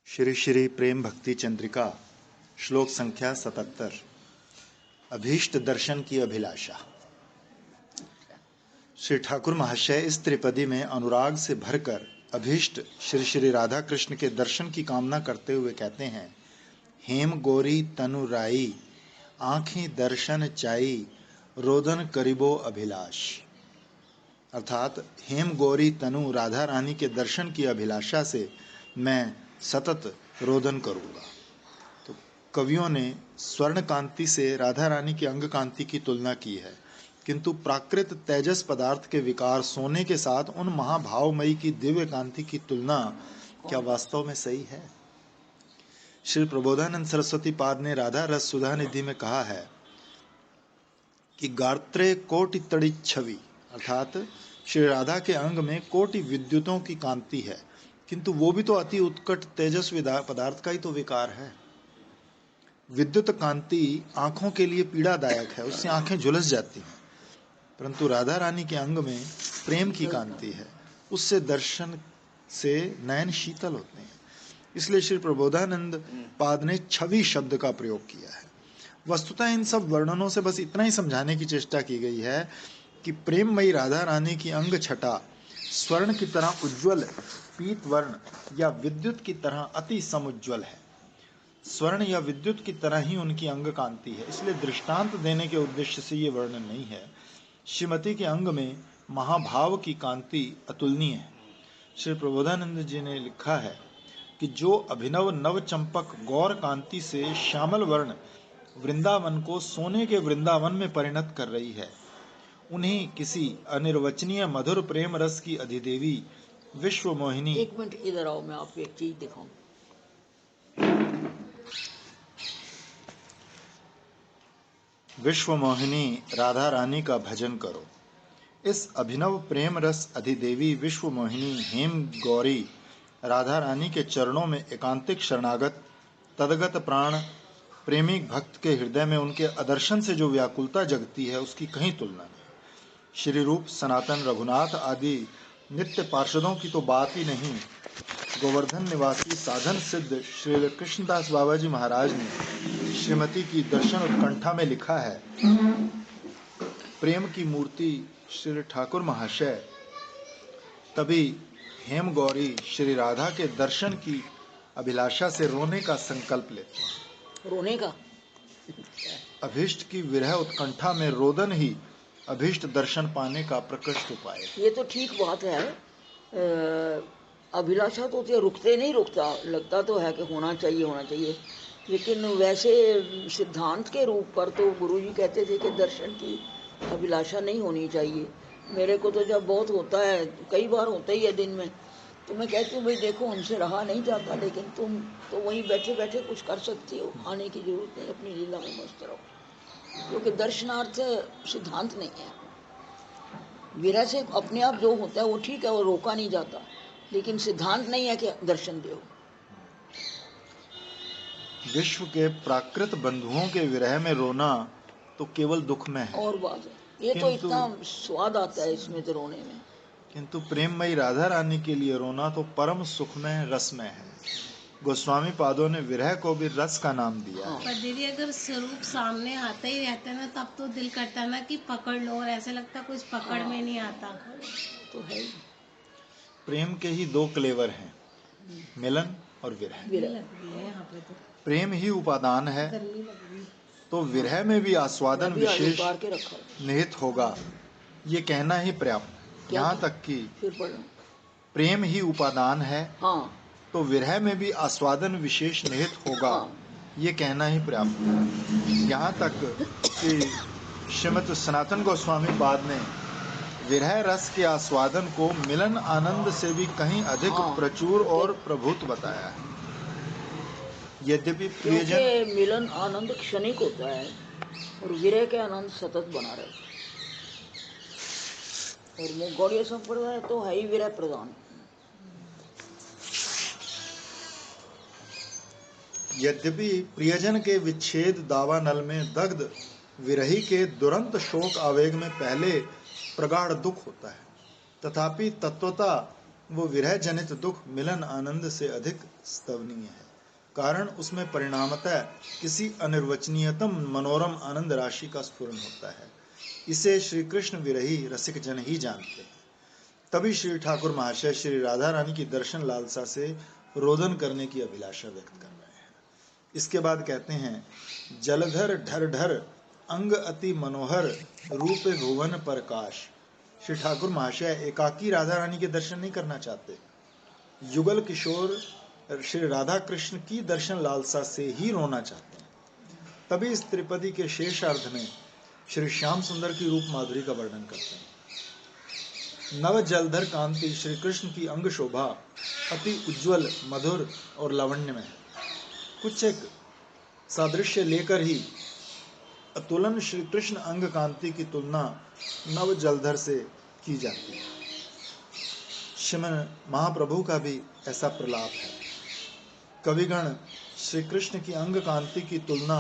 श्री श्री प्रेम भक्ति चंद्रिका श्लोक संख्या 77। अभीष्ट दर्शन की अभिलाषा। श्री ठाकुर महाशय इस त्रिपदी में अनुराग से भरकर अभीष्ट श्री श्री राधा कृष्ण के दर्शन की कामना करते हुए कहते हैं, हेम गोरी तनु राई आँखें दर्शन चाई रोदन करीबो अभिलाष। अर्थात हेम गौरी तनु राधा रानी के दर्शन की अभिलाषा से मैं सतत रोदन करूँगा। तो कवियों ने स्वर्ण कांति से राधा रानी की अंग कांति की तुलना की है, किंतु प्राकृत तेजस पदार्थ के विकार सोने के साथ उन महाभावमयी की दिव्य कांति की तुलना क्या वास्तव में सही है? श्री प्रबोधानंद सरस्वती पाद ने राधा रस सुधा निधि में कहा है कि गात्रे कोटि तड़ी छवि, अर्थात श्री राधा के अंग में कोटि विद्युतों की कांति है, किंतु वो भी तो अति उत्कट तेजस्वी पदार्थ का ही तो विकार है। विद्युत कांति आंखों के लिए पीड़ादायक है, उससे आंखें झुलस जाती हैं, परंतु राधा रानी के अंग में प्रेम की कांति है, उससे दर्शन से नयन शीतल होते हैं। इसलिए श्री प्रबोधानंद पाद ने छवि शब्द का प्रयोग किया है। वस्तुतः इन सब वर्णनों से बस इतना ही समझाने की चेष्टा की गई है कि प्रेममयी राधा रानी की अंग छटा स्वर्ण की तरह उज्ज्वल पीत वर्ण या विद्युत की तरह अति समुज्ज्वल है। स्वर्ण या विद्युत की तरह ही उनकी अंग कांति है, इसलिए दृष्टांत देने के उद्देश्य से ये वर्णन नहीं है। श्रीमती के अंग में महाभाव की कांति अतुलनीय है। श्री प्रबोधानंद जी ने लिखा है कि जो अभिनव नव चंपक गौर कांति से श्यामल वर्ण वृंदावन को सोने के वृंदावन में परिणत कर रही है, उन्हीं किसी अनिर्वचनीय मधुर प्रेम रस की अधिदेवी विश्व मोहिनी। एक मिनट इधर आओ, मैं आपको एक चीज दिखाऊं। विश्व मोहिनी राधा रानी का भजन करो। इस अभिनव प्रेम रस अधिदेवी विश्व मोहिनी हेम गौरी राधा रानी के चरणों में एकांतिक शरणागत तदगत प्राण प्रेमी भक्त के हृदय में उनके आदर्शन से जो व्याकुलता जगती है, उसकी कहीं तुलना नहीं। श्री रूप सनातन रघुनाथ आदि नित्य पार्षदों की तो बात ही नहीं। गोवर्धन निवासी साधन सिद्ध श्री कृष्णदास बाबा जी महाराज ने श्रीमती की दर्शन उत्कंठा में लिखा है, प्रेम की मूर्ति श्री ठाकुर महाशय तभी हेम गौरी श्री राधा के दर्शन की अभिलाषा से रोने का संकल्प लेते हैं। रोने का अभीष्ट की विरह उत्कंठा में रोदन ही अभीष्ट दर्शन पाने का प्रकृष्ट उपाय है। ये तो ठीक बात है। अभिलाषा तो रुकते नहीं, रुकता लगता तो है कि होना चाहिए, लेकिन वैसे सिद्धांत के रूप पर तो गुरुजी कहते थे कि दर्शन की अभिलाषा नहीं होनी चाहिए। मेरे को तो जब बहुत होता है, कई बार होता ही है दिन में, तो मैं कहती हूँ भाई देखो हमसे रहा नहीं जाता, लेकिन तुम तो वहीं बैठे बैठे कुछ कर सकती हो, आने की जरूरत नहीं, अपनी लीला में मस्त रहो, क्योंकि दर्शनार्थ सिद्धांत नहीं है। विरह से अपने आप जो होता है वो ठीक है, वो रोका नहीं जाता, लेकिन सिद्धांत नहीं है कि दर्शन दो। विश्व के प्राकृत बंधुओं के विरह में रोना तो केवल दुख में है, और बात है, ये तो इतना स्वाद आता है इसमें तो रोने में, किंतु प्रेममयी राधा रानी के लिए रोना तो परम सुख में रस में है। गोस्वामी पादों ने विरह को भी रस का नाम दिया है। पर दीदी अगर स्वरूप सामने आता ही रहता है ना, तब तो दिल करता है ना कि पकड़ लो, और ऐसे लगता कुछ पकड़ में नहीं आता। तो है। प्रेम के ही दो क्लेवर हैं, मिलन और विरह। प्रेम ही उपादान है, तो विरह में भी आस्वादन विशेष निहित होगा, ये कहना ही पर्याप्त। यहाँ तक कि प्रेम ही उपादान है, हाँ, तो विरह में भी आस्वादन विशेष निहित होगा, ये कहना ही पर्याप्त। यहाँ तक कि श्रीमती सनातन गोस्वामी पाद ने विरह रस के आस्वादन को मिलन आनंद से भी कहीं अधिक प्रचुर और प्रभुत बताया है। यद्यपि प्रियजन मिलन आनंद क्षणिक होता है और विरह के आनंद सतत बना रहता है, और गौड़ीय संप्रदाय तो है ही विरह प्रधान। यद्यपि प्रियजन के विच्छेद दावानल में दग्ध विरही के दुरंत शोक आवेग में पहले प्रगाढ़ दुख होता है, तथापि तत्वता वो विरह जनित दुख मिलन आनंद से अधिक स्तवनीय है। कारण उसमें परिणामतः किसी अनिर्वचनीयतम मनोरम आनंद राशि का स्फुरन होता है। इसे श्री कृष्ण विरही रसिक जन ही जानते हैं। तभी श्री ठाकुर महाशय श्री राधा रानी की दर्शन लालसा से रोदन करने की अभिलाषा व्यक्त कर रहे हैं। इसके बाद कहते हैं, जलधर ढर ढर अंग अति मनोहर रूप भुवन प्रकाश। श्री ठाकुर महाशय एकाकी राधा रानी के दर्शन नहीं करना चाहते, युगल किशोर श्री राधा कृष्ण की दर्शन लालसा से ही रोना चाहते हैं। तभी इस त्रिपदी के शेष अर्ध में श्री श्याम सुंदर की रूप माधुरी का वर्णन करते हैं। नव जलधर कांति श्री कृष्ण की अंग शोभा अति उज्जवल, मधुर और लावण्य में है। कुछ एक सादृश्य लेकर ही अतुलन श्री कृष्ण अंग कांति की तुलना नव जलधर से की जाती है। श्रीमन महाप्रभु का भी ऐसा प्रलाप है। कविगण श्री कृष्ण की अंग कांति की तुलना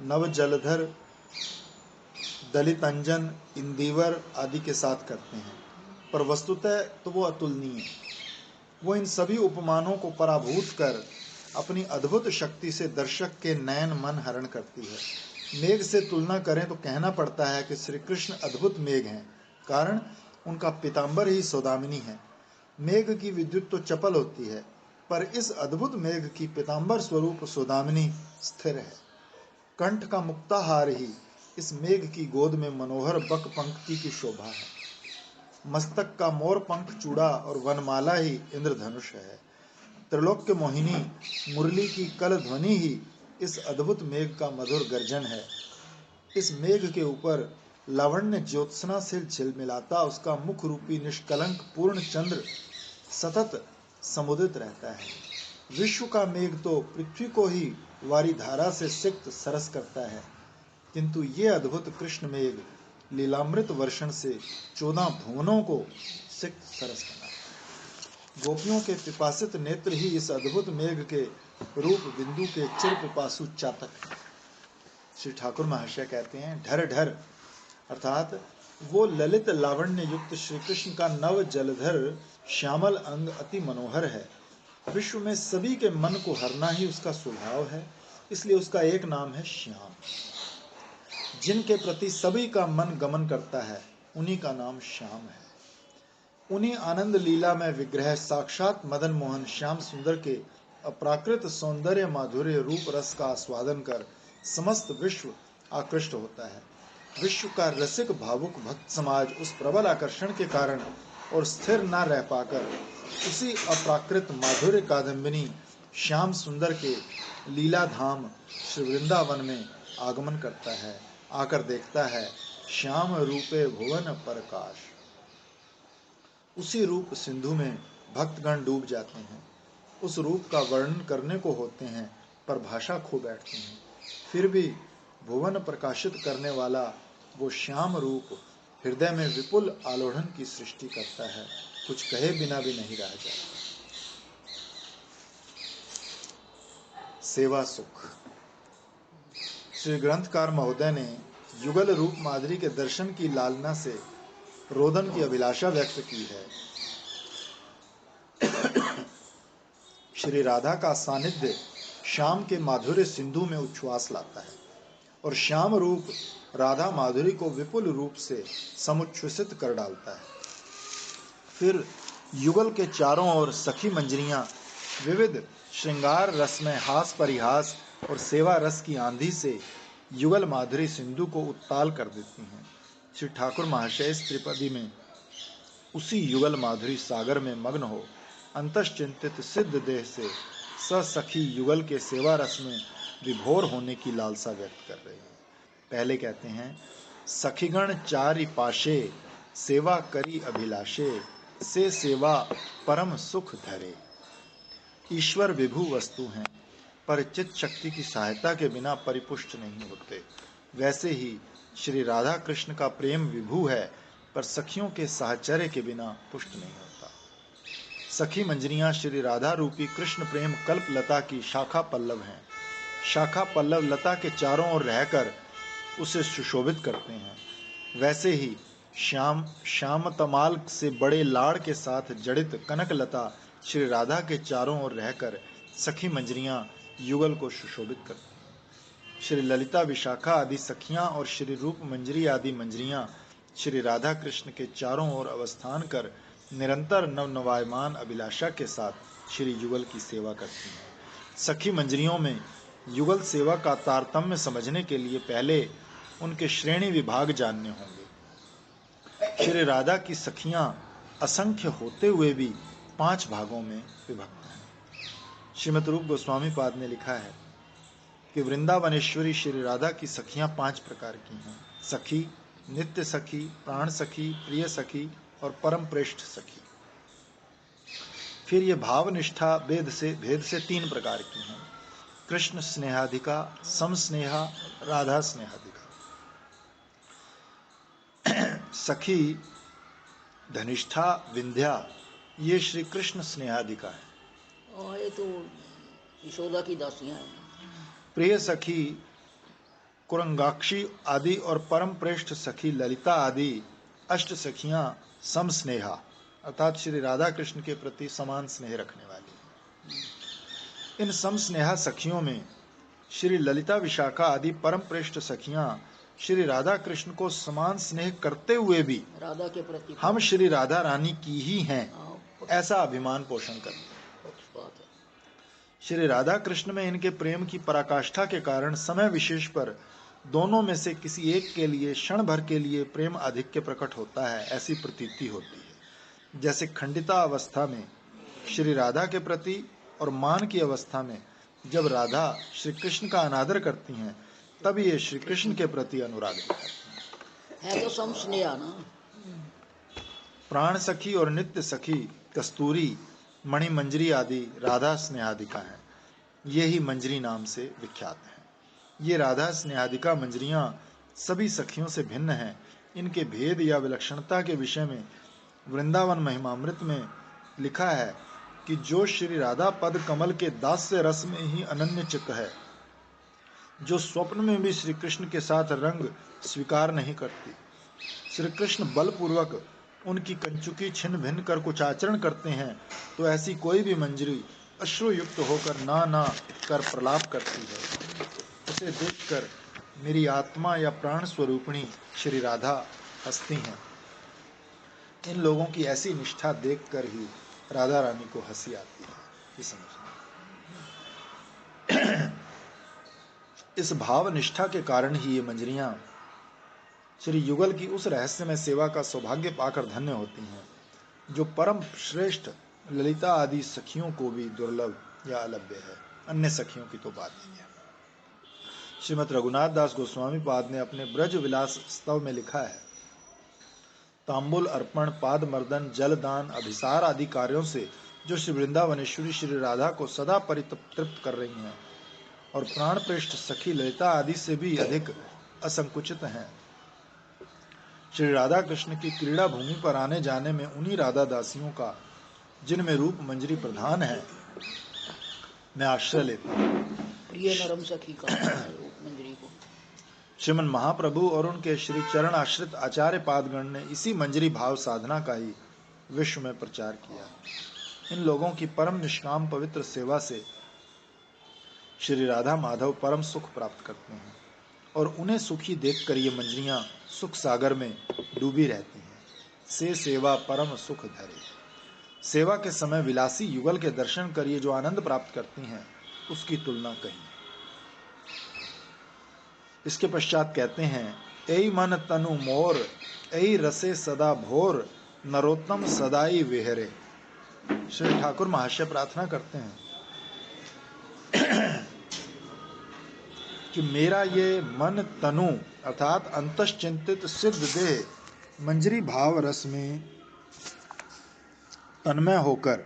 नव जलधर, दलितंजन, इंदिवर आदि के साथ करते हैं, पर वस्तुतः तो वो अतुलनीय है। वो इन सभी उपमानों को पराभूत कर अपनी अद्भुत शक्ति से दर्शक के नयन मन हरण करती है। मेघ से तुलना करें तो कहना पड़ता है कि श्री कृष्ण अद्भुत मेघ हैं, कारण उनका पीताम्बर ही सौदामिनी है। मेघ की विद्युत तो चपल होती है, पर इस अद्भुत मेघ की पीताम्बर स्वरूप सौदामिनी स्थिर है। कंठ का मुक्ताहार ही इस मेघ की गोद में मनोहर बक पंक्ति की शोभा है। मस्तक का मोर पंख चूड़ा और वनमाला ही इंद्रधनुष है। त्रिलोक्य मोहिनी मुरली की कल ध्वनि ही इस अद्भुत मेघ का मधुर गर्जन है। इस मेघ के ऊपर लावण्य ज्योत्सना से झिलमिलाता उसका मुख रूपी निष्कलंक पूर्ण चंद्र सतत समुदित रहता है। विश्व का मेघ तो पृथ्वी को ही वारी धारा से सिक्त सरस करता है, किंतु ये अद्भुत कृष्ण मेघ लीलामृत वर्षण से 14 भुवनों को सिक्त सरस बनाता है। गोपियों के पिपासित नेत्र ही इस अद्भुत मेघ के रूप बिंदु के चिर पिपासु चातक हैं। श्री ठाकुर महाशय कहते हैं, ढर ढर अर्थात वो ललित लावण्य युक्त श्री कृष्ण का नव जलधर श्यामल अंग अति मनोहर है। विश्व में सभी के मन को हरना ही उसका स्वभाव है, इसलिए उसका एक नाम है श्याम। जिनके प्रति सभी का मन गमन करता है, उन्हीं का नाम श्याम है। उन्हीं आनंद लीला में विग्रह साक्षात मदन मोहन श्याम सुंदर के अप्राकृत सौंदर्य माधुर्य रूप रस का आस्वादन कर समस्त विश्व आकृष्ट होता है। विश्व का रसिक भावुक भक्त समाज उस प्रबल आकर्षण के कारण और स्थिर न रह पाकर उसी अप्राकृत माधुर्य कादम्बिनी श्याम सुंदर के लीला धाम श्री वृंदावन में आगमन करता है। आकर देखता है, श्याम रूपे भुवन प्रकाश। उसी रूप सिंधु में भक्तगण डूब जाते हैं। उस रूप का वर्णन करने को होते हैं, पर भाषा खो बैठते हैं। फिर भी भुवन प्रकाशित करने वाला वो श्याम रूप हृदय में विपुल आलोड़न की सृष्टि करता है, कुछ कहे बिना भी नहीं रह जाता। सेवा सुख। श्री ग्रंथकार महोदय ने युगल रूप माधुरी के दर्शन की लालना से रोदन की अभिलाषा व्यक्त की है। श्री राधा का सानिध्य श्याम के माधुर्य सिंधु में उच्छ्वास लाता है और श्याम रूप राधा माधुरी को विपुल रूप से समुच्छ्वसित कर डालता है। फिर युगल के चारों ओर सखी मंजरियां विविध श्रृंगार रस में हास परिहास और सेवा रस की आंधी से युगल माधुरी सिंधु को उत्ताल कर देती हैं। श्री ठाकुर महाशय इस त्रिपदी में उसी युगल माधुरी सागर में मग्न हो अंतश्चिंतित सिद्ध देह से ससखी युगल के सेवा रस में विभोर होने की लालसा व्यक्त कर रहे हैं। पहले कहते हैं, सखीगण चारि पाशे सेवा करी अभिलाषे से सेवा परम सुख धरे। ईश्वर विभु वस्तु हैं, पर चित्त शक्ति की सहायता के बिना परिपुष्ट नहीं होते। वैसे ही श्री राधा कृष्ण का प्रेम विभु है, पर सखियों के साहचर्य के बिना पुष्ट नहीं होता। सखी मंजरियां श्री राधा रूपी कृष्ण प्रेम कल्प लता की शाखा पल्लव हैं। शाखा पल्लव लता के चारों ओर रहकर उसे सुशोभित करते हैं। वैसे ही श्याम तमाल से बड़े लाड़ के साथ जड़ित कनकलता श्री राधा के चारों ओर रहकर सखी मंजरियां युगल को सुशोभित करती हैं। श्री ललिता विशाखा आदि सखियां और श्री रूप मंजरी आदि मंजरियां श्री राधा कृष्ण के चारों ओर अवस्थान कर निरंतर नवनवायमान अभिलाषा के साथ श्री युगल की सेवा करती हैं। सखी मंजरियों में युगल सेवा का तारतम्य समझने के लिए पहले उनके श्रेणी विभाग जानने होंगे। श्री राधा की सखियां असंख्य होते हुए भी 5 भागों में विभक्त हैं। श्रीमद् रूप गोस्वामी पाद ने लिखा है कि वृंदावनेश्वरी श्री राधा की सखियां 5 प्रकार की हैं: सखी, नित्य सखी, प्राण सखी, प्रिय सखी और परम प्रेष्ठ सखी। फिर ये भाव निष्ठा भेद से 3 प्रकार की हैं: कृष्ण स्नेहाधिका, सम स्नेहा, राधा स्नेहाधिका। सखी धनिष्ठा विंध्या ये श्री कृष्ण स्नेहाधिका है और ये तो यशोदा की दासियां हैं। प्रिय सखी कुरंगाक्षी आदि और परम प्रेष्ठ सखी ललिता आदि अष्ट सखियां सम स्नेहा अर्थात श्री राधा कृष्ण के प्रति समान स्नेह रखने वाली। इन सम स्नेहा सखियों में श्री ललिता विशाखा आदि परम प्रेष्ठ सखियां श्री राधा कृष्ण को समान स्नेह करते हुए भी राधा के प्रति हम श्री राधा रानी की ही हैं ऐसा अभिमान पोषण करते हैं। श्री राधा कृष्ण में इनके प्रेम की पराकाष्ठा के कारण समय विशेष पर दोनों में से किसी एक के लिए क्षण भर के लिए प्रेम आधिक्य प्रकट होता है, ऐसी प्रतीति होती है। जैसे खंडिता अवस्था में श्री राधा के प्रति और मान की अवस्था में जब राधा श्री कृष्ण का अनादर करती हैं तब ये श्री कृष्ण के प्रति अनुराग दिखाती है तो सम स्नेहा ना। प्राण सखी और नित्य सखी कस्तूरी, मणि मंजरी आदि राधा स्नेहाधिका हैं। ये ही मंजरी नाम से विख्यात हैं। ये राधा स्नेहाधिका मंजरियां सभी सखियों से भिन्न हैं। इनके भेद या विलक्षणता के विषय में वृंदावन महिमामृत में लिखा है कि जो श्री राधा पद कमल के दास्य रस में ही अनन्य चित्त है, जो स्वप्न में भी श्री कृष्ण के साथ रंग स्वीकार नहीं करती, श्री कृष्ण बलपूर्वक उनकी कंचुकी छिन्न भिन्न कर कुछ आचरण करते हैं तो ऐसी कोई भी मंजरी अश्रुयुक्त होकर ना कर प्रलाप करती है। उसे देखकर मेरी आत्मा या प्राण स्वरूपिणी श्री राधा हंसती हैं। इन लोगों की ऐसी निष्ठा देखकर ही राधा रानी को हंसी आती है, ये समझना। इस भाव निष्ठा के कारण ही ये मंजरियां श्री युगल की उस रहस्यमय सेवा का सौभाग्य पाकर धन्य होती हैं जो परम श्रेष्ठ ललिता आदि सखियों को भी दुर्लभ या अलभ्य है। अन्य सखियों की तो बात ही है। श्रीमद रघुनाथ दास गोस्वामी पाद ने अपने ब्रज विलास स्तव में लिखा है, तांबुल अर्पण, पाद मर्दन, जलदान, अभिसार आदि कार्यों से जो श्री वृंदावनेश्वरी श्री राधा को सदा परितृप्त कर रही हैं और प्राण प्रेष्ठ सखी ललिता आदि से भी अधिक असंकुचित हैं। श्री राधा कृष्ण की क्रीड़ा भूमि पर आने जाने में उन्हीं राधा दासियों का जिनमें रूप मंजरी प्रधान है मैं आश्रय लेता हूँ। प्रिय नरम सखी का रूप मंजरी को श्रीमन महाप्रभु और उनके श्री चरण आश्रित आचार्य पादगण ने इसी मंजरी भाव साधना का ही विश्व में प्रचार किया। इन लोगों की परम निष्काम पवित्र सेवा से श्री राधा माधव परम सुख प्राप्त करते हैं और उन्हें सुखी देखकर ये मंजरियां सुख सागर में डूबी रहती हैं। से सेवा परम सुख धरे। सेवा के समय विलासी युगल के दर्शन कर ये जो आनंद प्राप्त करती हैं उसकी तुलना कहीं। इसके पश्चात कहते हैं, ऐ मन तनु मोर, ऐ रसे सदा भोर, नरोत्तम सदाई विहरे। श्री ठाकुर महाशय प्रार्थना करते हैं कि मेरा ये मन तनु अर्थात अंतश्चिंतित सिद्ध देह मंजरी भाव रस में तन्मय होकर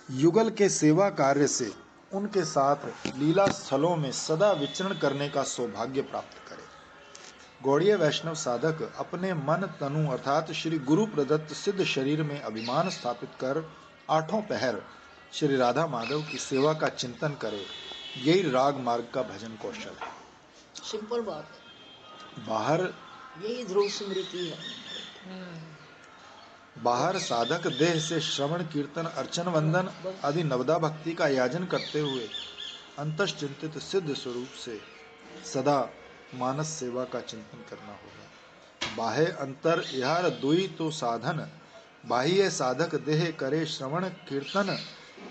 युगल के सेवा कार्य से उनके साथ लीला स्थलों में सदा विचरण करने का सौभाग्य प्राप्त करे। गौड़ीय वैष्णव साधक अपने मन तनु अर्थात श्री गुरु प्रदत्त सिद्ध शरीर में अभिमान स्थापित कर 8 पहर श्री राधा माधव की सेवा का चिंतन करे। यही राग मार्ग का भजन कौशल है। सिंपल बात है। बाहर यही ध्रुव स्मृति है। बाहर साधक देह से श्रवण कीर्तन अर्चन वंदन आदि नवदा भक्ति का याजन करते हुए अंतश्चिंतित सिद्ध स्वरूप से सदा मानस सेवा का चिंतन करना होगा। बाह्य अंतर यह दुई तो साधन, बाह्य साधक देह करे श्रवण कीर्तन,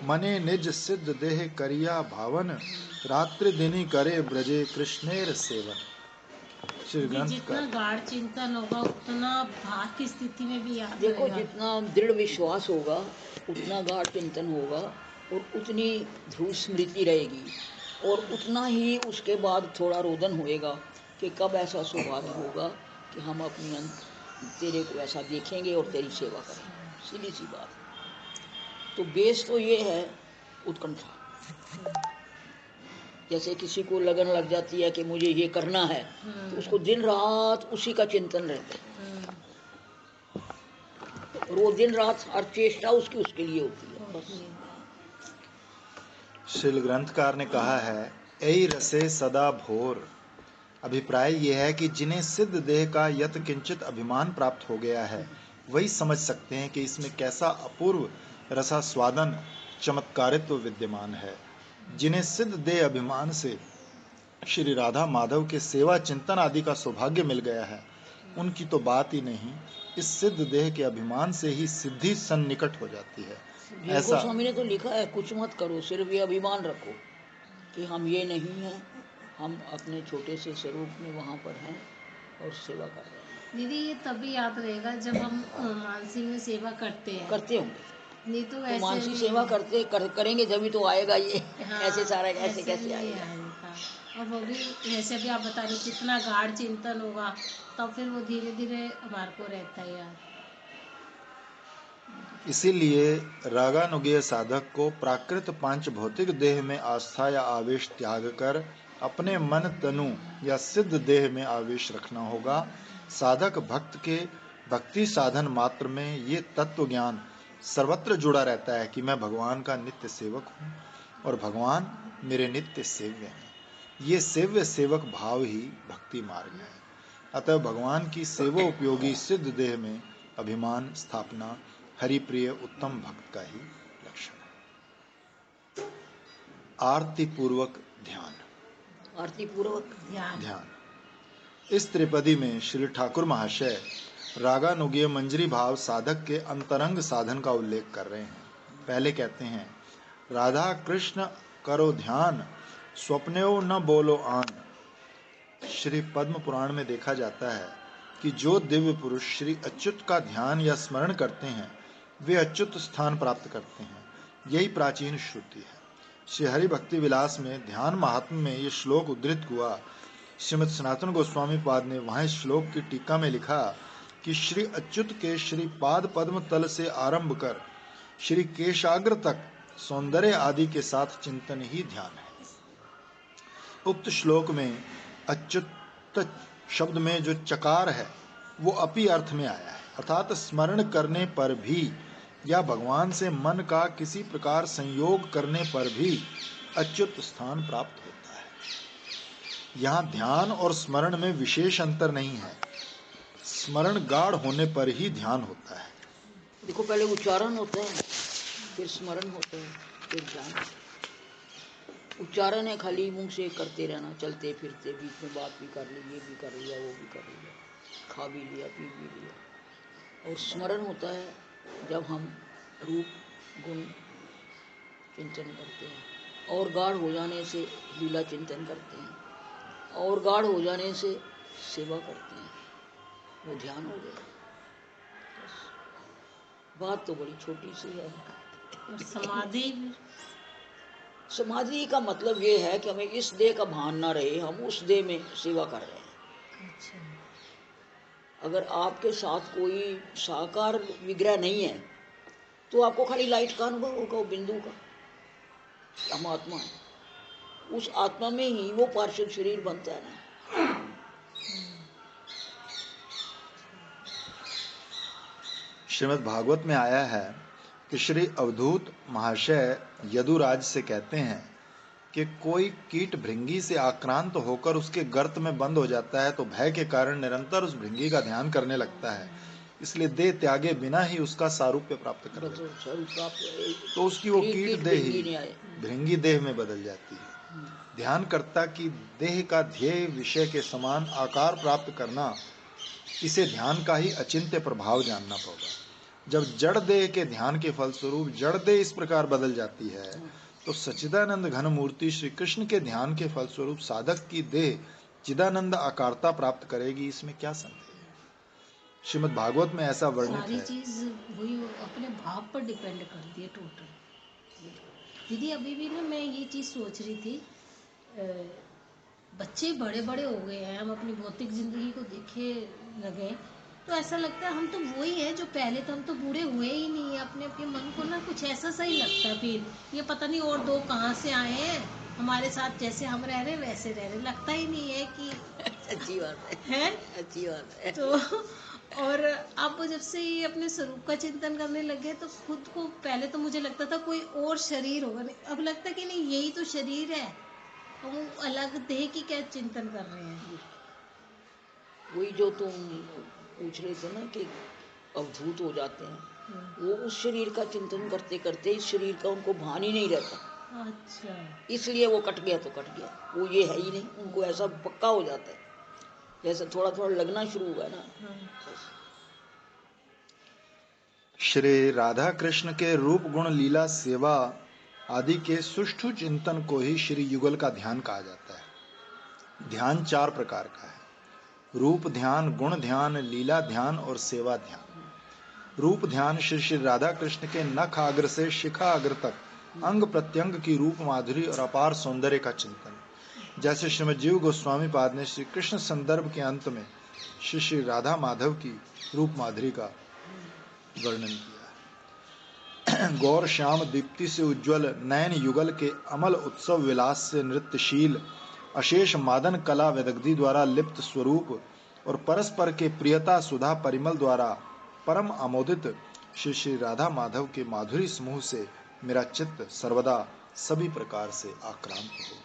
मने निज सिद्ध देह करिया भावन, रात्रि दिनी करे ब्रजे कृष्णेर सेवन। श्री ग्रंथ जितना गाढ़ चिंतन होगा उतना भाव की स्थिति में भी याद देखो, रहेगा। जितना दृढ़ विश्वास होगा उतना गाढ़ चिंतन होगा और उतनी ध्रुव स्मृति रहेगी, और उतना ही उसके बाद थोड़ा रोदन होएगा कि कब ऐसा सौभाग्य होगा कि हम अपनी तेरे को ऐसा देखेंगे और तेरी सेवा करेंगे। सीधी सी बात। तो बेस तो ये है उत्कंठा। जैसे किसी को लगन लग जाती है कि मुझे ये करना है, तो उसको दिन रात उसी का चिंतन रहता है, और वो दिन रात हर चेष्टा उसके लिए होती है बस। श्रील ग्रंथकार ने कहा है, ऐ रसे सदा भोर। अभिप्राय यह है कि जिन्हें सिद्ध देह का यत किंचित अभिमान प्राप्त हो गया है वही समझ सकते हैं कि इसमें कैसा अपूर्व रसास्वादन चमत्कारित्व विद्यमान है। जिन्हें सिद्ध देह अभिमान से श्री राधा माधव के सेवा चिंतन आदि का सौभाग्य मिल गया है, उनकी तो बात ही नहीं, इस सिद्ध देह के अभिमान से ही सिद्धि सन्निकट हो जाती है। ऐसा स्वामी ने तो लिखा है, कुछ मत करो, सिर्फ ये अभिमान रखो कि हम ये नहीं हैं, हम अपने छोटे से स्वरूप में वहाँ पर हैं और सेवा कर रहे हैं। दीदी ये तभी याद रहेगा जब हम मानसी में सेवा करते होंगे, नहीं तो वैसे मानसी सेवा करेंगे जब तो आएगा ये। हाँ, ऐसे सारा ऐसे कैसे आएगा। और वो भी वैसे भी आप बता रहे कितना गाढ़ चिंतन होगा, तब फिर वो धीरे धीरे हमारे को रहता है यार। इसीलिए रागानुगेय साधक को प्राकृत पांच भौतिक देह में आस्था या आवेश त्याग कर अपने मन तनु या सिद्ध देह में आवेश रखना होगा। साधक भक्त के भक्ति साधन मात्र में ये तत्व ज्ञान सर्वत्र जुड़ा रहता है कि मैं भगवान का नित्य सेवक हूँ और भगवान मेरे नित्य सेव्य हैं। ये सेव्य सेवक भाव ही भक्ति मार्ग है। अतः भगवान की सेवा उपयोगी सिद्ध देह में अभिमान स्थापना हरिप्रिय उत्तम भक्त का ही लक्षण है। आरती पूर्वक ध्यान। आरती पूर्वक ध्यान। इस त्रिपदी में श्री ठाकुर महाशय रागानुगीय मंजरी भाव साधक के अंतरंग साधन का उल्लेख कर रहे हैं। पहले कहते हैं, राधा कृष्ण करो ध्यान, स्वप्नेओ न बोलो आन। श्री पद्म पुराण में देखा जाता है कि जो दिव्य पुरुष श्री अच्युत का ध्यान या स्मरण करते हैं वे अच्युत स्थान प्राप्त करते हैं। यही प्राचीन श्रुति है। श्री हरि भक्ति विलास में ध्यान महात्म्य में ये श्लोक उद्धृत हुआ। श्रीमद सनातन गोस्वामी पाद ने वहां इस श्लोक की टीका में लिखा कि श्री अच्युत के श्री पाद पद्म तल से आरंभ कर श्री केशाग्र तक सौंदर्य आदि के साथ चिंतन ही ध्यान है। उक्त श्लोक में अच्युत शब्द में जो चकार है वो अपि अर्थ में आया है, अर्थात स्मरण करने पर भी या भगवान से मन का किसी प्रकार संयोग करने पर भी अच्युत स्थान प्राप्त होता है। यहाँ ध्यान और स्मरण में विशेष अंतर नहीं है, स्मरण गाढ़ होने पर ही ध्यान होता है। देखो, पहले उच्चारण होता है, फिर स्मरण होता है, फिर ध्यान। उच्चारण है खाली मुंह से करते रहना, चलते फिरते, बीच में बात भी कर ली, ये भी कर लिया, वो भी कर लिया, खा भी लिया, पी भी लिया। और स्मरण होता है जब हम रूप गुण चिंतन करते हैं, और गाढ़ हो जाने से लीला चिंतन करते हैं, और गाढ़ हो जाने से सेवा करते हैं, वो ध्यान हो गया। बात तो बड़ी छोटी सी है। समाधि का मतलब ये है कि हमें इस देह का भान ना रहे, हम उस देह में सेवा कर रहे हैं। अच्छा। अगर आपके साथ कोई साकार विग्रह नहीं है तो आपको खाली लाइट का अनुभव होगा, बिंदु का। हम आत्मा है, उस आत्मा में ही वो पार्षद शरीर बनता है ना। श्रीमद् भागवत में आया है कि श्री अवधूत महाशय यदुराज से कहते हैं कि कोई कीट भृंगी से आक्रांत होकर उसके गर्त में बंद हो जाता है तो भय के कारण निरंतर उस भृंगी का ध्यान करने लगता है, इसलिए देह त्यागे बिना ही उसका सारूप्य प्राप्त कर लेता है। स्वरूप प्राप्त, तो उसकी वो कीट देह ही नहीं आए। भृंगी देह में बदल जाती है। ध्यानकर्ता की देह का ध्येय विषय के समान आकार प्राप्त करना, इसे ध्यान का ही अचिंत्य प्रभाव जानना होगा। जब जड़ देह के ध्यान के फलस्वरूप जड़ देह इस प्रकार बदल जाती है तो सच्चिदानंद घन मूर्ति श्री कृष्ण के ध्यान के फलस्वरूप साधक की देह चिदानंद आकारता प्राप्त करेगी, इसमें क्या संदेह है। श्रीमद् भागवत में ऐसा वर्णित सारी है। चीज वही अपने भाव पर डिपेंड करती है टोटल। दीदी अभी भी ना मैं ये चीज सोच रही थी, बच्चे बड़े बड़े हो गए हैं, हम अपनी भौतिक जिंदगी को देखे लगे तो ऐसा लगता है हम तो वही है जो पहले थे, हम तो बूढ़े हुए ही नहीं है। अपने अपने मन को ना कुछ ऐसा सही लगता है, फिर ये पता नहीं और दो कहाँ से आए हैं, हमारे साथ जैसे हम रह रहे वैसे रह रहे, लगता ही नहीं है कि अच्छी बात है, अच्छी बात है। तो और अब जब से ये अपने स्वरूप का चिंतन करने लगे तो खुद को, पहले तो मुझे लगता था कोई और शरीर होगा, अब लगता है कि नहीं यही तो शरीर है, हम अलग देह की क्या चिंतन कर रहे हैं। वही जो तुम पूछ रहे थे ना कि अवधूत हो जाते हैं, वो उस शरीर का चिंतन करते करते इस शरीर का उनको भान ही नहीं रहता। अच्छा, इसलिए वो कट गया तो कट गया, वो ये है ही नहीं, उनको ऐसा पक्का हो जाता है, जैसे थोड़ा थोड़ा लगना शुरू हुआ ना। श्री राधा कृष्ण के रूप गुण लीला सेवा आदि के सुष्ठु चिंतन को ही श्री युगल का ध्यान कहा जाता है। ध्यान 4 प्रकार का है: रूप ध्यान, गुण ध्यान, लीला ध्यान और सेवा ध्यान। रूप ध्यान श्री श्री राधा कृष्ण के नख अग्र से शिखा अग्र तक अंग प्रत्यंग की रूप माधुरी और अपार सौंदर्य का चिंतन, जैसे श्रीमद जीव गोस्वामी पाद ने श्री कृष्ण संदर्भ के अंत में श्री श्री राधा माधव की रूप माधुरी का वर्णन किया है। गौर श्याम दीप्ति से उज्ज्वल नयन युगल के अमल उत्सव विलास से नृत्यशील अशेष मादन कला विदग्धि द्वारा लिप्त स्वरूप और परस्पर के प्रियता सुधा परिमल द्वारा परम आमोदित श्री श्री राधा माधव के माधुरी समूह से मेरा चित्त सर्वदा सभी प्रकार से आक्रांत हो।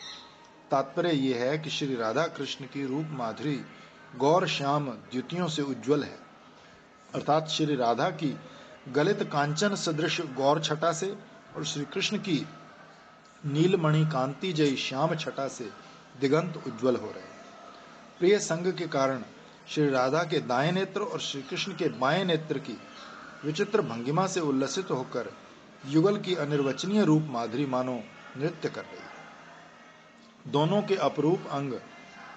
तात्पर्य यह है कि श्री राधा कृष्ण की रूप माधुरी गौर श्याम द्युतियों से उज्ज्वल है, अर्थात श्री राधा की गलित कांचन सदृश गौर छटा से और श्री कृष्ण की नीलमणि कांति जयी श्याम छटा से दिगंत उज्ज्वल हो रहे हैं। प्रिय संग के कारण श्री राधा के दाएं नेत्र और श्री कृष्ण के बाएं नेत्र की विचित्र भंगिमा से उल्लसित होकर युगल की अनिर्वचनीय रूप माधुरी मानो नृत्य कर रही है। दोनों के अपरूप अंग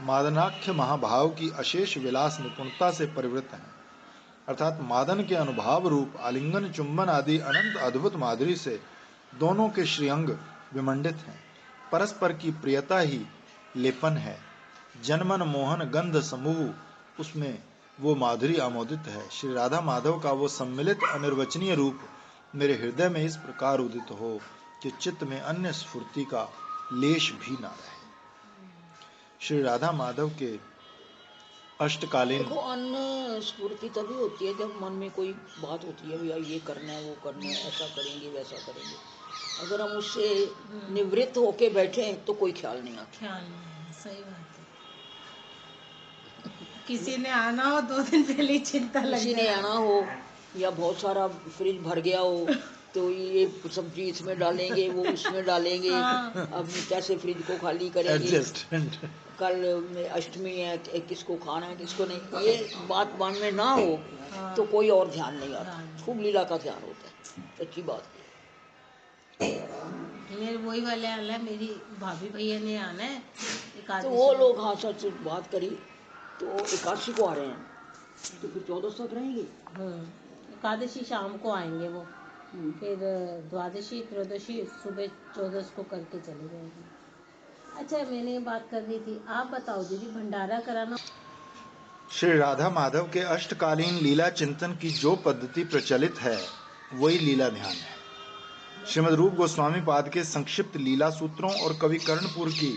मादनाख्य महाभाव की अशेष विलास निपुणता से परिवृत हैं, अर्थात मादन के अनुभाव रूप आलिंगन चुंबन आदि अनंत अद्भुत माधुरी से दोनों के श्रीअंग विमंडित हैं। परस्पर की प्रियता ही लेपन है, जनमन मोहन गंध समूह उसमें वो माधुरी आमोदित है। श्री राधा माधव का वो सम्मिलित अनिर्वचनीय रूप मेरे हृदय में इस प्रकार उदित हो कि चित्त में अन्य स्फूर्ति का लेश भी ना रहे। श्री राधा माधव के अष्टकालीन देखो, अन्न स्फूर्ति तभी होती है जब मन में कोई बात होती है, भैया ये करना है, वो करना है, ऐसा करेंगे वैसा करेंगे। अगर हम उससे निवृत्त होके बैठे तो कोई ख्याल नहीं आता। ख्याल नहीं, सही बात है। किसी ने आना हो 2 दिन पहले ही चिंता लग किसी ने आना हो या बहुत सारा फ्रिज भर गया हो तो ये सब्जी इसमें डालेंगे, वो उसमें डालेंगे, अब कैसे फ्रिज को खाली करेंगे, कल में अष्टमी है, किसको खाना है किसको नहीं, ये बात मन में ना हो तो कोई और ध्यान नहीं आता, खूब लीला का ध्यान होता है। अच्छी बात है। मेरे वही वाले आना है, मेरी भाभी भैया ने आना है तो वो लोग, हाँ सच बात करी तो एकादशी को आ रहे हैं तो फिर 14 तक रहेंगे। एकादशी शाम को आएंगे वो, फिर द्वादशी त्रयोदशी सुबह 14 को करके चले जाएंगे। अच्छा, मैंने ये बात कर रही थी, आप बताओ दीदी, भंडारा कराना। श्री राधा माधव के अष्टकालीन लीला चिंतन की जो पद्धति प्रचलित है वही लीला ध्यान है। श्रीमद रूप गोस्वामी पाद के संक्षिप्त लीला सूत्रों और कवि कर्णपुर की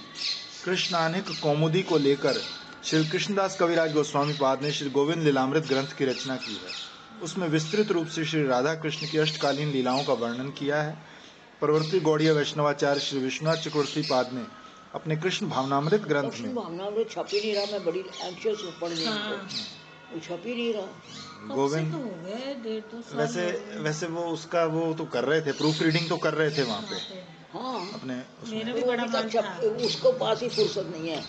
कृष्णानिक कौमुदी को लेकर श्री कृष्णदास कविराज गोस्वामी पाद ने श्री गोविंद लीलामृत ग्रंथ की रचना की है। उसमें विस्तृत रूप से श्री राधा कृष्ण की अष्टकालीन लीलाओं का वर्णन किया है। प्रवर्ती गौड़ीय वैष्णवाचार्य श्री विश्वनाथ चक्रवर्ती पाद ने अपने कृष्ण भावनामृत ग्रंथ कृष्ण में भावनामृत छप ही नहीं रहा, मैं बड़ी एंशियस हूँ पढ़ने हाँ। को, वो छप ही नहीं रहा। कब से गोविंद तो हो गए 1.5-2 साल वैसे हो गए वैसे वो उसका वो तो कर रहे थे, प्रूफ रीडिंग तो कर रहे थे वहाँ पे वहाँ पे। हाँ, अपने उसमें। मेरा फिर भी वो बड़ा अभी मन तक था। छप, उसको पास ही फुर्सत नहीं है,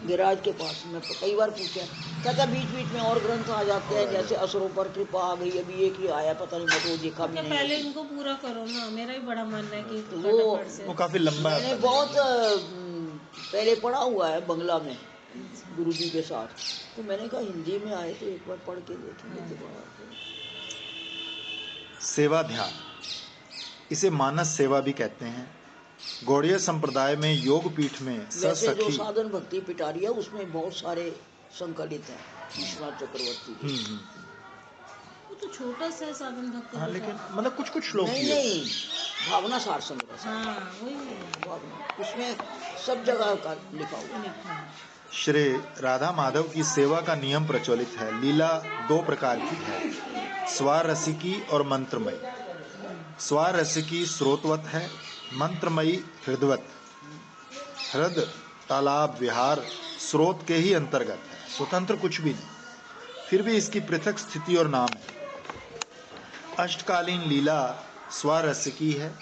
गिराज के पास। मैं कई बार पूछा, कहता बीच बीच में और ग्रंथ आ जाते हैं, जैसे असुरों पर कृपा आ गई, अभी एक ही आया, पता नहीं, मैं तो देखा भी तो नहीं पहले है। इनको पूरा करो ना, मेरा भी बड़ा मन है कि तो वो फटाफट से। वो काफी लंबा मैंने था। बहुत पहले पढ़ा हुआ है बंगला में गुरु जी के साथ, तो मैंने कहा हिंदी में आए तो एक बार पढ़ के देखेंगे दोबारा। सेवा ध्यान, इसे मानस सेवा भी कहते हैं। गौड़ीय संप्रदाय में योग पीठ में वैसे जो सखी। साधन भक्ति पिटारी है उसमें बहुत सारे संकलित हैं विश्वनाथ चक्रवर्ती के। वो तो छोटा सा है साधन भक्ति हाँ, का। लेकिन मतलब कुछ कुछ श्लोक नहीं ही है। नहीं, भावना सार संग्रह, हाँ वही भावना, उसमें सब जगह का लिखा हुआ है। लिखा है। श्री राधा माधव की सेवा का नियम प्रचलित है। लीला दो प्रकार की है, स्वारसिकी और मंत्रमयी। स्वारसिकी स्रोतवत है, मंत्रमयी हृदवत। हृद तालाब विहार स्रोत के ही अंतर्गत है, स्वतंत्र कुछ भी नहीं, फिर भी इसकी पृथक स्थिति और नाम है। अष्टकालीन लीला स्वारसिकी है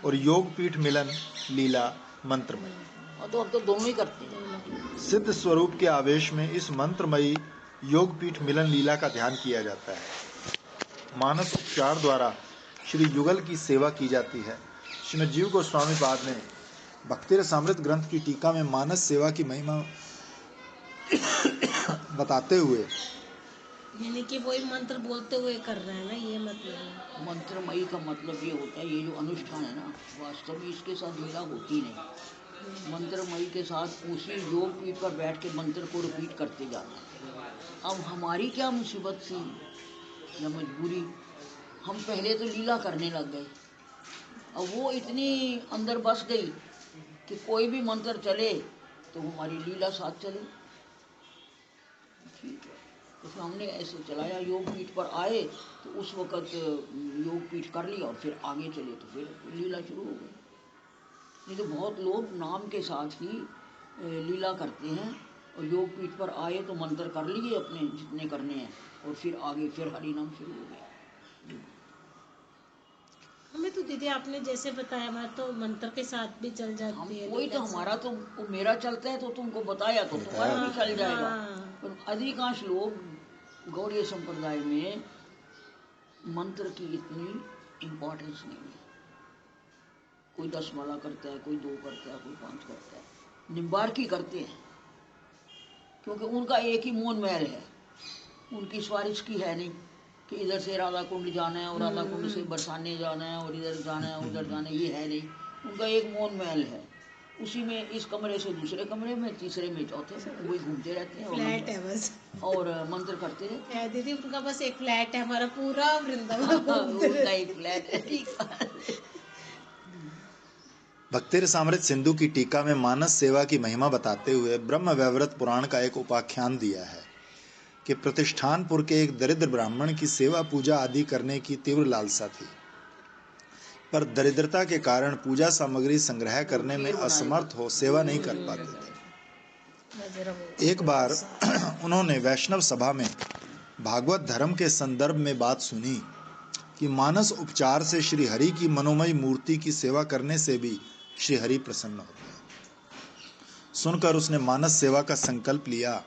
और योगपीठ मिलन लीला मंत्रमयी। तो हम तो दोनों ही करते हैं। सिद्ध स्वरूप के आवेश में इस मंत्रमयी योगपीठ मिलन लीला का ध्यान किया जाता है। मानस उपचार द्वारा श्री युगल की सेवा की जाती है। श्रीमद जीव गोस्वामी पाद ने भक्ति रसामृत ग्रंथ की टीका में मानस सेवा की महिमा बताते हुए, यानी कि वही मंत्र बोलते हुए कर रहे हैं ना, ये मतलब है। मंत्रमयी का मतलब ये होता है, ये जो अनुष्ठान है ना, वास्तव में इसके साथ लीला होती नहीं। मंत्रमयी के साथ उसी योग पीठ पर बैठ के मंत्र को रिपीट करते जाना है। अब हमारी क्या मुसीबत थी या मजबूरी, हम पहले तो लीला करने लग गए। अब वो इतनी अंदर बस गई कि कोई भी मंत्र चले तो हमारी लीला साथ चले। ठीक है, तो फिर हमने ऐसे चलाया, योग पीठ पर आए तो उस वक़्त योग पीठ कर लिया और फिर आगे चले तो फिर लीला शुरू हो गई। नहीं तो बहुत लोग नाम के साथ ही लीला करते हैं, और योग पीठ पर आए तो मंत्र कर लिए अपने जितने करने हैं और फिर आगे फिर हरि नाम शुरू हो गया। हमें तो दीदी आपने जैसे बताया, मैं तो मंत्र के साथ भी चल हम जाती है। कोई तो हमारा तो मेरा चलता है तो तुमको बताया तो तुम्हारा भी चल जाएगा। हाँ। पर अधिकांश लोग गौड़ीय संप्रदाय में मंत्र की इतनी इम्पोर्टेंस नहीं है। कोई 10 माला करता है, कोई 2 करता है, कोई 5 करता है, निम्बार्की करते हैं क्योंकि उनका एक ही मोन मैल है, उनकी स्वारिश की है नहीं कि इधर से राधा कुंड जाना है और राधा कुंड से बरसाने जाना है और इधर जाना है उधर जाना है, ये है नहीं। उनका एक मोन महल है, उसी में इस कमरे से दूसरे कमरे में, तीसरे में, चौथे में, वही घूमते रहते हैं फ्लैट है बस, और मंत्र करते रहते है दीदी। उनका बस एक फ्लैट है, हमारा पूरा वृंदावन हैं। उनका एक फ्लैट है, ठीक है। भक्ति रसामृत सिंधु की टीका में मानस सेवा की महिमा बताते हुए ब्रह्म वैवर्त पुराण का एक उपाख्यान दिया है कि प्रतिष्ठानपुर के एक दरिद्र ब्राह्मण की सेवा पूजा आदि करने की तीव्र लालसा थी, पर दरिद्रता के कारण पूजा सामग्री संग्रह करने में असमर्थ हो सेवा नहीं कर पाते थे। एक बार उन्होंने वैष्णव सभा में भागवत धर्म के संदर्भ में बात सुनी कि मानस उपचार से श्री हरि की मनोमयी मूर्ति की सेवा करने से भी श्री हरि प्रसन्न होते हैं। सुनकर उसने मानस सेवा का संकल्प लिया।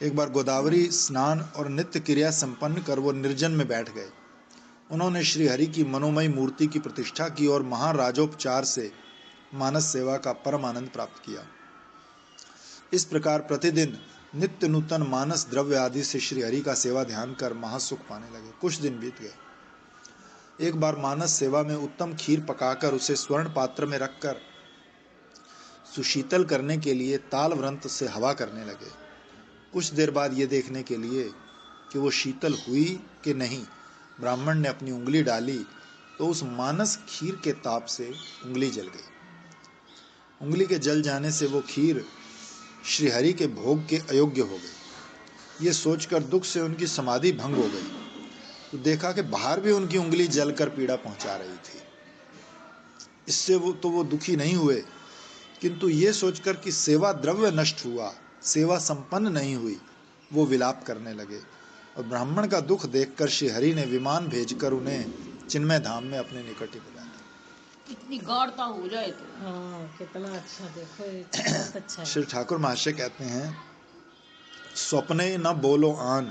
एक बार गोदावरी स्नान और नित्य क्रिया संपन्न कर वो निर्जन में बैठ गए। उन्होंने श्री हरि की मनोमयी मूर्ति की प्रतिष्ठा की और महाराजोपचार से मानस सेवा का परम आनंद प्राप्त किया। इस प्रकार प्रतिदिन नित्य नूतन मानस द्रव्य आदि से श्री हरि का सेवा ध्यान कर महासुख पाने लगे। कुछ दिन बीत गए। एक बार मानस सेवा में उत्तम खीर पकाकर उसे स्वर्ण पात्र में रखकर सुशीतल करने के लिए ताल व्रंत से हवा करने लगे। कुछ देर बाद ये देखने के लिए कि वो शीतल हुई कि नहीं, ब्राह्मण ने अपनी उंगली डाली तो उस मानस खीर के ताप से उंगली जल गई। उंगली के जल जाने से वो खीर श्रीहरि के भोग के अयोग्य हो गई। ये सोचकर दुख से उनकी समाधि भंग हो गई तो देखा कि बाहर भी उनकी उंगली जलकर पीड़ा पहुंचा रही थी। इससे वो दुखी नहीं हुए, किंतु ये सोचकर कि सेवा द्रव्य नष्ट हुआ, सेवा संपन्न नहीं हुई, वो विलाप करने लगे। और ब्राह्मण का दुख देखकर श्री हरि ने विमान भेजकर उन्हें चिन्मय धाम में अपने निकट ही बुला लिया। इतनी गाढ़ता हो जाए तो हाँ, कितना अच्छा, देखो ये बहुत अच्छा है। श्री ठाकुर महाशय कहते हैं, स्वप्ने न बोलो आन,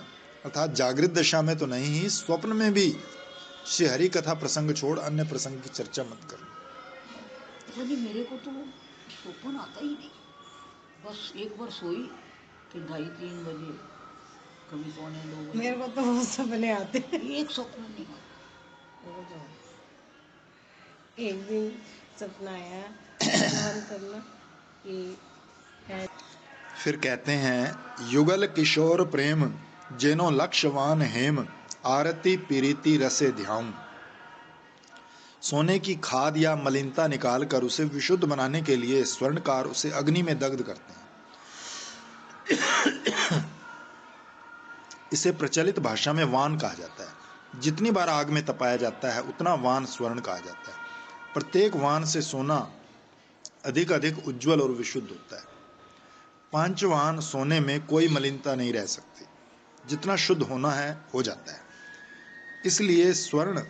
अर्थात जागृत दशा में तो नहीं ही, स्वप्न में भी श्री हरि कथा प्रसंग छोड़ अन्य प्रसंग की चर्चा मत करो। जी मेरे को तो स्वप्न आता ही नहीं, बस एक बार सोई कि 2:30-3 बजे, कभी 2:45 बजे। मेरे को तो बहुत सपने आते हैं, एक स्वप्न नहीं आता। एक दिन सपना आया, ध्यान करना कि फिर कहते हैं, युगल किशोर प्रेम जेनो लक्ष्यवान हेम, आरती पीरीति रसे ध्याऊं। सोने की खाद या मलिनता निकालकर उसे विशुद्ध बनाने के लिए स्वर्णकार उसे अग्नि में दग्ध करते हैं। इसे प्रचलित भाषा में वान कहा जाता है। जितनी बार आग में तपाया जाता है उतना वान स्वर्ण कहा जाता है। प्रत्येक वान से सोना अधिक अधिक उज्जवल और विशुद्ध होता है। 5 वान सोने में कोई मलिनता नहीं रह सकती, जितना शुद्ध होना है हो जाता है। इसलिए स्वर्ण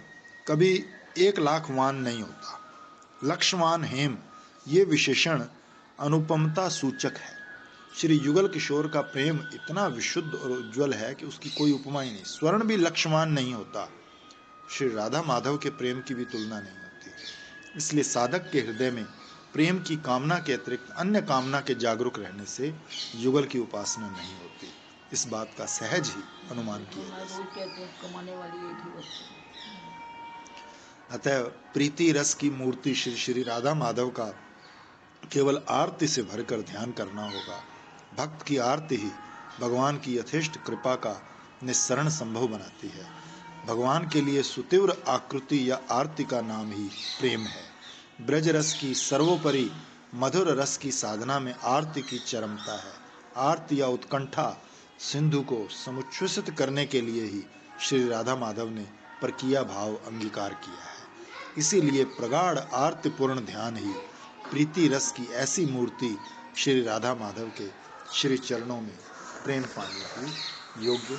कभी 1,00,000 वान नहीं होता। लक्ष्यवान हेम ये विशेषण अनुपमता सूचक है। श्री युगल किशोर का प्रेम इतना विशुद्ध और उज्जवल है कि उसकी कोई उपमा ही नहीं। स्वर्ण भी लक्ष्यवान नहीं होता, श्री राधा माधव के प्रेम की भी तुलना नहीं होती। इसलिए साधक के हृदय में प्रेम की कामना के अतिरिक्त अन्य कामना के जागरूक रहने से युगल की उपासना नहीं होती। इस बात का सहज ही अनुमान किया जा सकता है। कमाने वाली एक ही वस्तु। अतः प्रीति रस की मूर्ति श्री श्री राधा माधव का केवल आरती से भरकर ध्यान करना होगा। भक्त की आरती ही भगवान की यथेष्ट कृपा का निस्सरण संभव बनाती है। भगवान के लिए सुतीव्र आकृति या आरती का नाम ही प्रेम है। ब्रज रस की सर्वोपरि मधुर रस की साधना में आरती की चरमता है। आरती या उत्कंठा सिंधु को समुच्छ्वसित करने के लिए ही श्री राधा माधव ने परकीया भाव अंगीकार किया है। इसीलिए प्रगाढ़ आरतीपूर्ण ध्यान ही प्रीति रस की ऐसी मूर्ति श्री राधा माधव के श्री चरणों में प्रेम पाने की योग्य